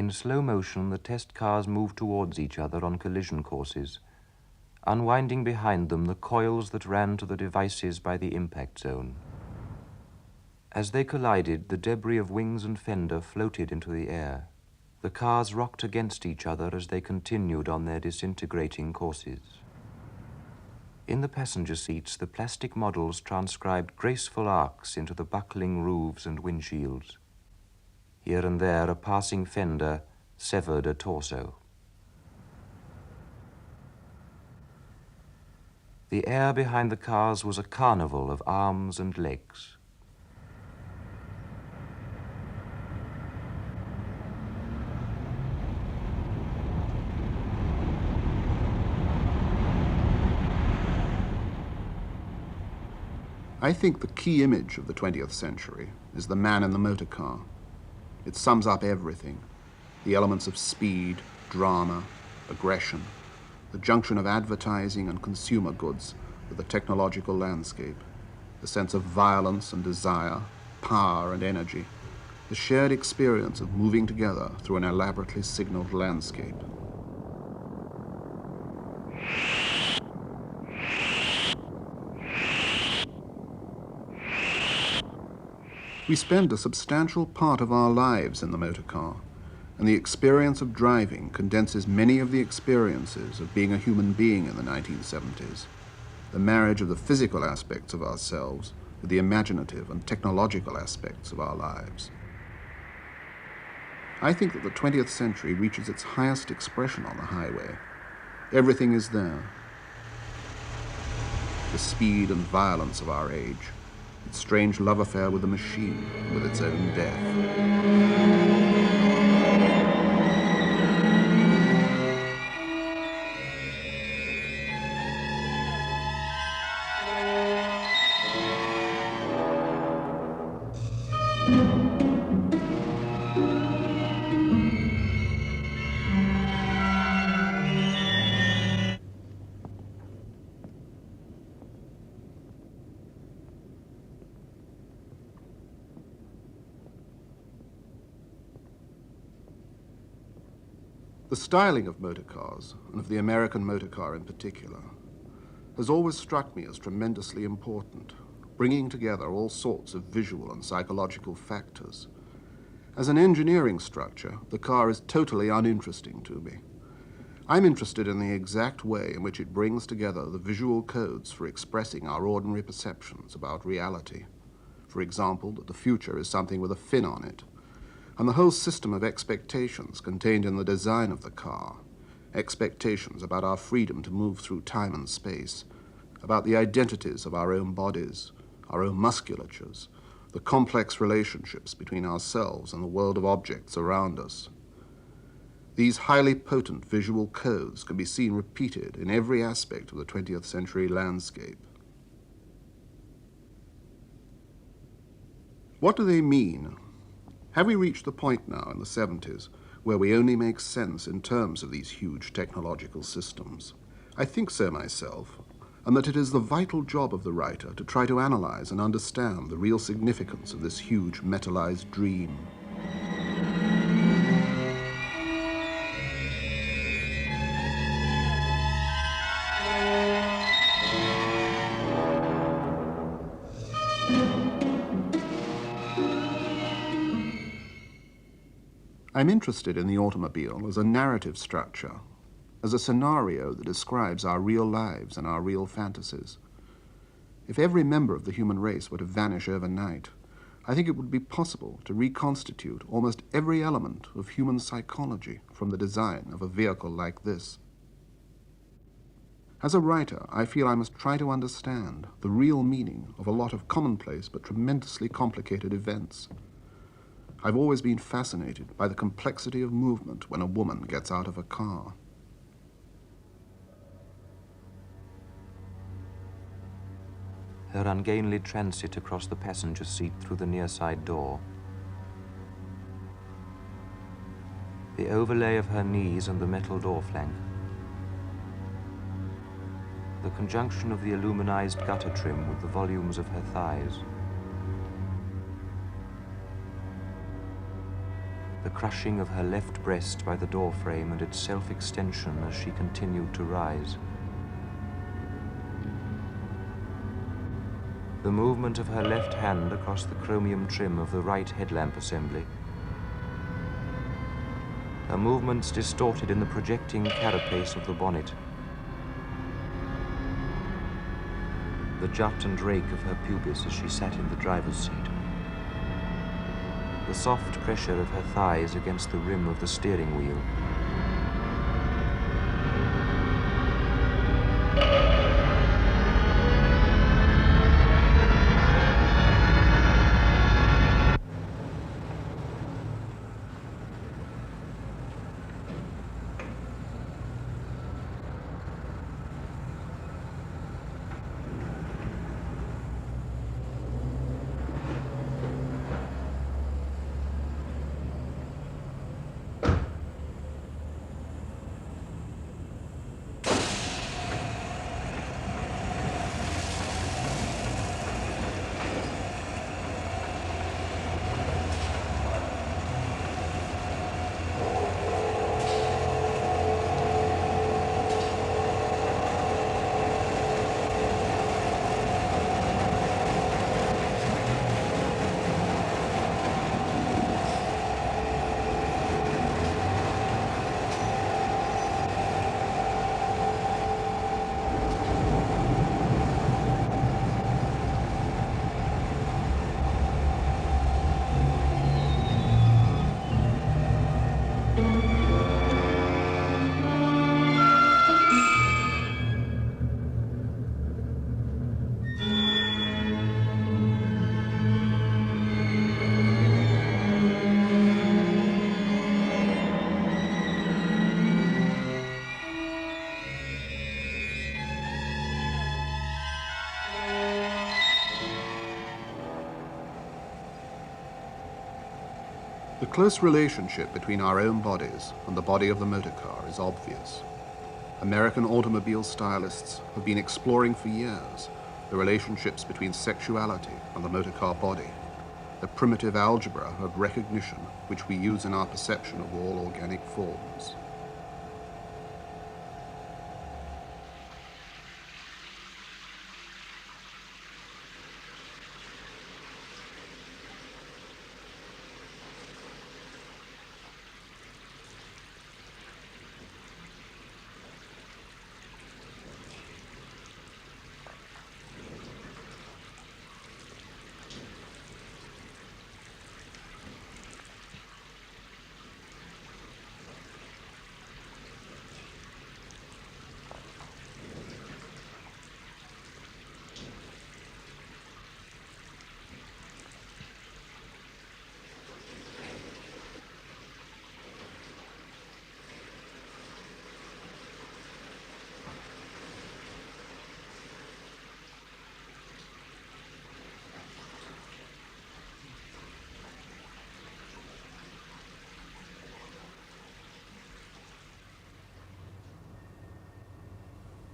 In slow motion, the test cars move towards each other on collision courses, unwinding behind them the coils that ran to the devices by the impact zone. As they collided, the debris of wings and fender floated into the air. The cars rocked against each other as they continued on their disintegrating courses. In the passenger seats, the plastic models transcribed graceful arcs into the buckling roofs and windshields. Here and there, a passing fender severed a torso. The air behind the cars was a carnival of arms and legs. I think the key image of the 20th century is the man in the motor car. It sums up everything: the elements of speed, drama, aggression, the junction of advertising and consumer goods with the technological landscape, the sense of violence and desire, power and energy, the shared experience of moving together through an elaborately signaled landscape. We spend a substantial part of our lives in the motor car, and the experience of driving condenses many of the experiences of being a human being in the 1970s, the marriage of the physical aspects of ourselves with the imaginative and technological aspects of our lives. I think that the 20th century reaches its highest expression on the highway. Everything is there. The speed and violence of our age, its strange love affair with the machine, with its own death. The styling of motor cars, and of the American motor car in particular, has always struck me as tremendously important, bringing together all sorts of visual and psychological factors. As an engineering structure, the car is totally uninteresting to me. I'm interested in the exact way in which it brings together the visual codes for expressing our ordinary perceptions about reality. For example, that the future is something with a fin on it, and the whole system of expectations contained in the design of the car, expectations about our freedom to move through time and space, about the identities of our own bodies, our own musculatures, the complex relationships between ourselves and the world of objects around us. These highly potent visual codes can be seen repeated in every aspect of the 20th century landscape. What do they mean? Have we reached the point now in the 70s where we only make sense in terms of these huge technological systems? I think so myself, and that it is the vital job of the writer to try to analyze and understand the real significance of this huge metallized dream. I'm interested in the automobile as a narrative structure, as a scenario that describes our real lives and our real fantasies. If every member of the human race were to vanish overnight, I think it would be possible to reconstitute almost every element of human psychology from the design of a vehicle like this. As a writer, I feel I must try to understand the real meaning of a lot of commonplace but tremendously complicated events. I've always been fascinated by the complexity of movement when a woman gets out of a car. Her ungainly transit across the passenger seat through the near side door. The overlay of her knees and the metal door flank. The conjunction of the aluminized gutter trim with the volumes of her thighs. the crushing of her left breast by the doorframe and its self-extension as she continued to rise. The movement of her left hand across the chromium trim of the right headlamp assembly. Her movements distorted in the projecting carapace of the bonnet. The jut and rake of her pubis as she sat in the driver's seat. The soft pressure of her thighs against the rim of the steering wheel. The close relationship between our own bodies and the body of the motor car is obvious. American automobile stylists have been exploring for years the relationships between sexuality and the motor car body, the primitive algebra of recognition which we use in our perception of all organic forms.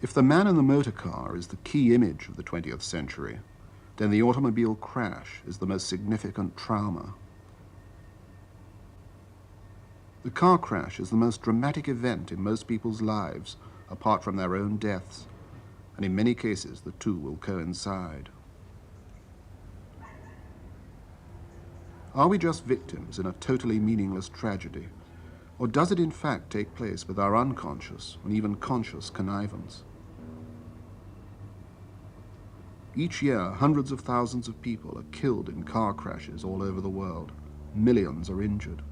If the man in the motor car is the key image of the 20th century, then the automobile crash is the most significant trauma. The car crash is the most dramatic event in most people's lives, apart from their own deaths, and in many cases the two will coincide. Are we just victims in a totally meaningless tragedy, or does it in fact take place with our unconscious and even conscious connivance? Each year, hundreds of thousands of people are killed in car crashes all over the world. Millions are injured.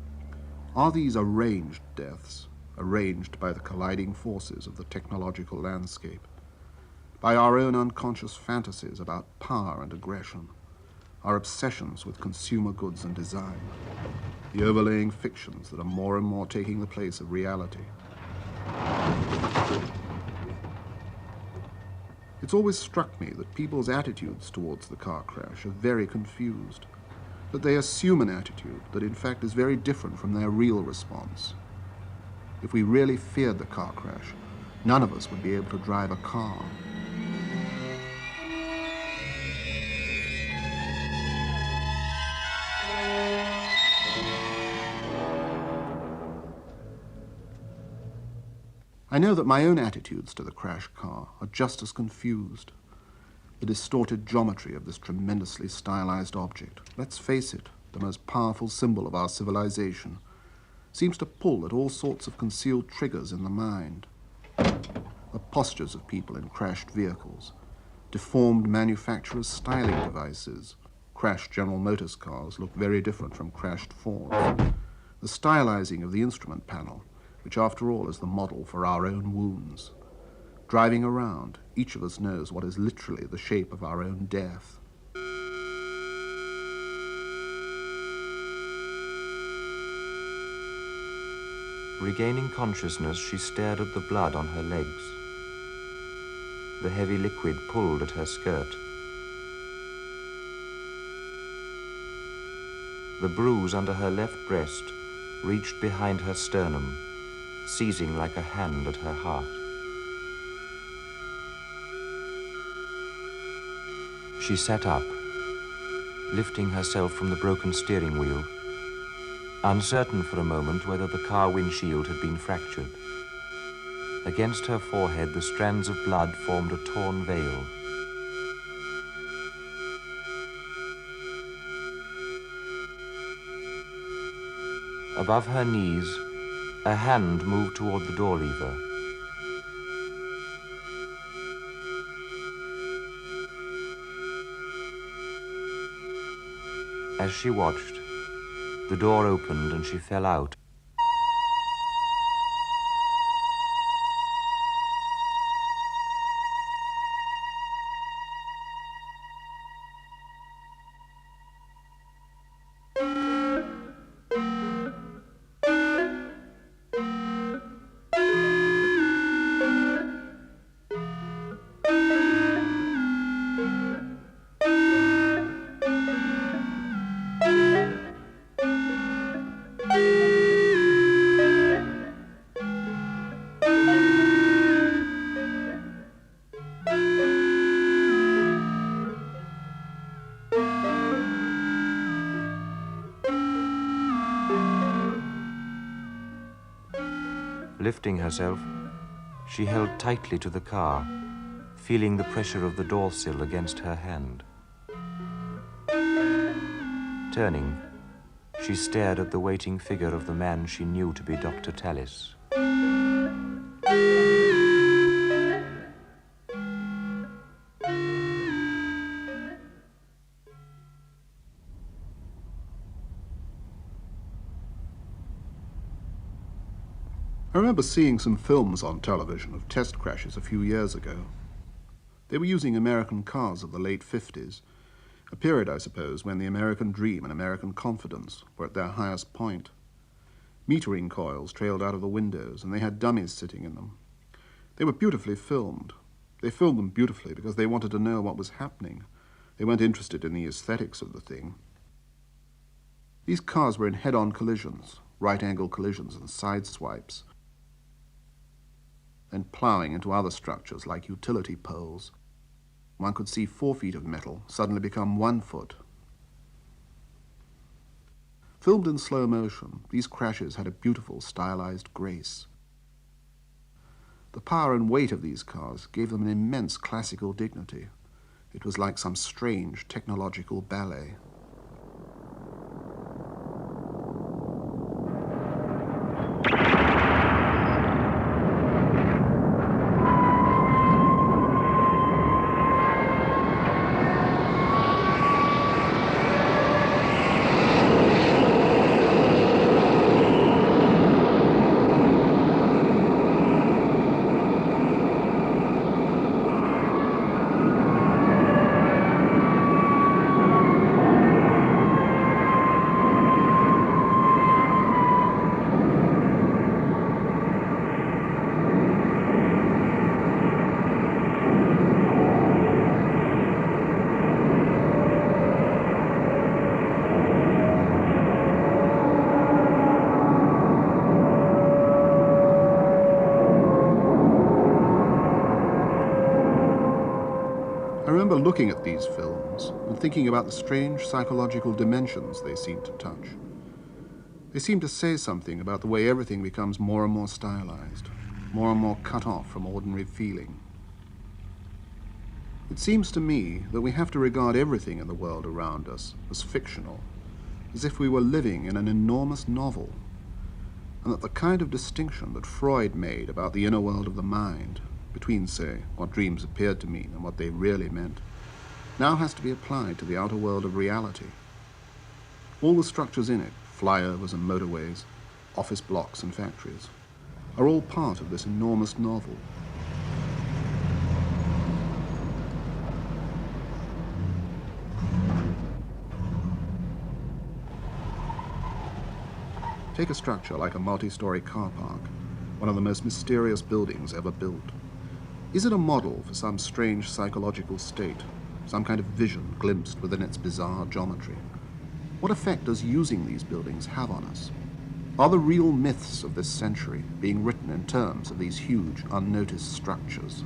Are these arranged deaths, arranged by the colliding forces of the technological landscape, by our own unconscious fantasies about power and aggression, our obsessions with consumer goods and design, the overlaying fictions that are more and more taking the place of reality? It's always struck me that people's attitudes towards the car crash are very confused, that they assume an attitude that in fact is very different from their real response. If we really feared the car crash, none of us would be able to drive a car. I know that my own attitudes to the crash car are just as confused. The distorted geometry of this tremendously stylized object, let's face it, the most powerful symbol of our civilization, seems to pull at all sorts of concealed triggers in the mind. The postures of people in crashed vehicles, deformed manufacturers' styling devices. Crashed General Motors cars look very different from crashed Fords. The stylizing of the instrument panel, which after all is the model for our own wounds. Driving around, each of us knows what is literally the shape of our own death. Regaining consciousness, she stared at the blood on her legs. The heavy liquid pulled at her skirt. The bruise under her left breast reached behind her sternum, seizing like a hand at her heart. She sat up, lifting herself from the broken steering wheel, uncertain for a moment whether the car windshield had been fractured. Against her forehead, the strands of blood formed a torn veil. Above her knees, a hand moved toward the door lever. As she watched, the door opened and she fell out. Lifting herself, she held tightly to the car, feeling the pressure of the door sill against her hand. Turning, she stared at the waiting figure of the man she knew to be Dr. Tallis. I remember seeing some films on television of test crashes a few years ago. They were using American cars of the late 50s, a period, I suppose, when the American dream and American confidence were at their highest point. Metering coils trailed out of the windows, and they had dummies sitting in them. They were beautifully filmed. They filmed them beautifully because they wanted to know what was happening. They weren't interested in the aesthetics of the thing. These cars were in head-on collisions, right-angle collisions and side swipes, then ploughing into other structures like utility poles. One could see 4 feet of metal suddenly become 1 foot. Filmed in slow motion, these crashes had a beautiful stylized grace. The power and weight of these cars gave them an immense classical dignity. It was like some strange technological ballet. I remember looking at these films and thinking about the strange psychological dimensions they seemed to touch. They seemed to say something about the way everything becomes more and more stylized. more and more cut off from ordinary feeling. It seems to me that we have to regard everything in the world around us as fictional, as if we were living in an enormous novel, and that the kind of distinction that Freud made about the inner world of the mind, between, say, what dreams appeared to mean and what they really meant, now has to be applied to the outer world of reality. All the structures in it, flyovers and motorways, office blocks and factories, are all part of this enormous novel. Take a structure like a multi-story car park, one of the most mysterious buildings ever built. Is it a model for some strange psychological state, some kind of vision glimpsed within its bizarre geometry? What effect does using these buildings have on us? Are the real myths of this century being written in terms of these huge, unnoticed structures?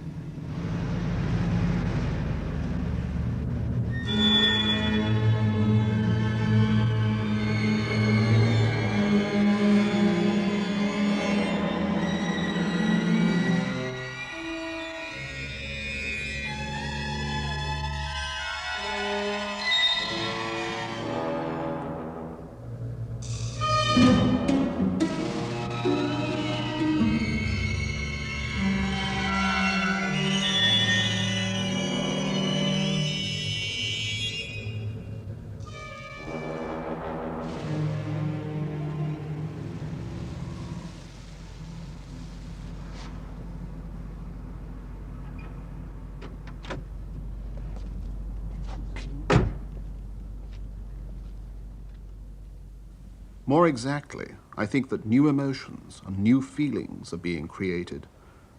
More exactly, I think that new emotions and new feelings are being created,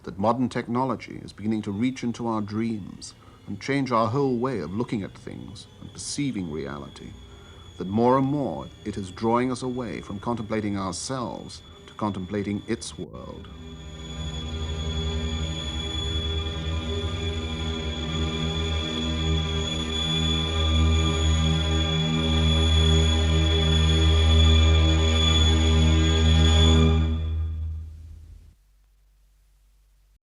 that modern technology is beginning to reach into our dreams and change our whole way of looking at things and perceiving reality, that more and more it is drawing us away from contemplating ourselves to contemplating its world.